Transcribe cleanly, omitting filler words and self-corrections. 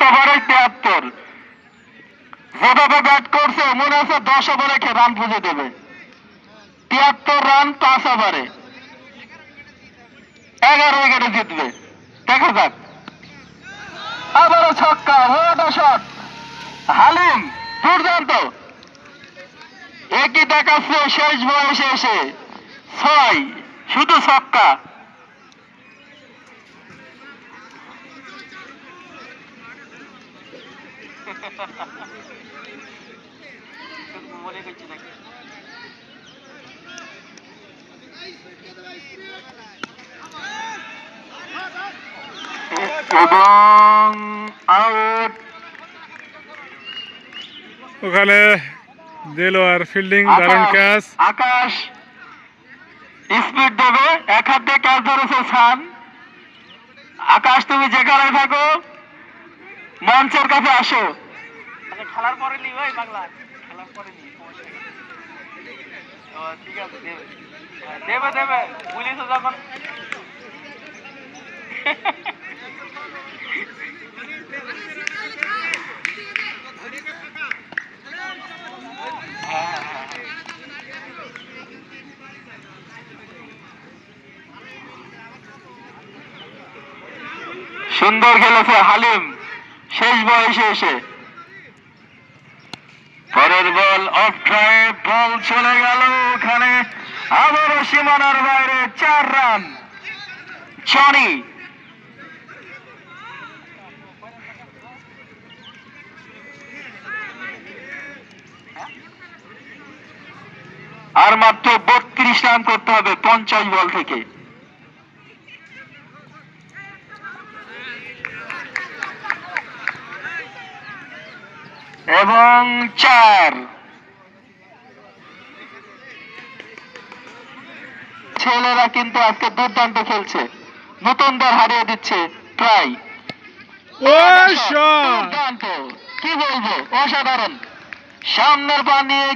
ওভারে 73। যেভাবে ব্যাট করছে মনে হচ্ছে 10 ওভারে রান বুঝে দেবে। 73 রান 5 ওভারে, 11 উইকেটে জিতবে। দেখা যাক। আবারও ছক্কা, হোয়াট আ শট! হালিম দুর্দান্ত। একই দেখাচ্ছে শেষ বয়সে এসে 6, শুধু ছক্কা। এবং আউট। ওখানে দেলোয়ার ফিল্ডিং, দারুণ ক্যাচ। আকাশ স্পিড দেবে, এক হাত দিয়ে ক্যাচ ধরেছে সান। আকাশ তুমি যেখানে থাকো মঞ্চের কাছে আসো। খেলার পরে নি ভাই, বাংলা খেলার পরে নি, ঠিক আছে দেবে দেবে দেবে পুলিশে যখন সুন্দর খেলেছে হালিম শেষ বয়সে এসে। পরের বল অফ ড্রাইভ, বল চলে গেল ওখানে, আবারও সীমানার বাইরে 4 রান। জনি আর মাত্র 32 রান করতে হবে 50 বল থেকে। এবং 4। ছেলেরা কিন্তু আজকে দুর্দান্ত খেলছে, নতুনদের হারিয়ে দিচ্ছে প্রায়। দুর্দান্ত, কি বলবো, অসাধারণ। সামনের পা নিয়ে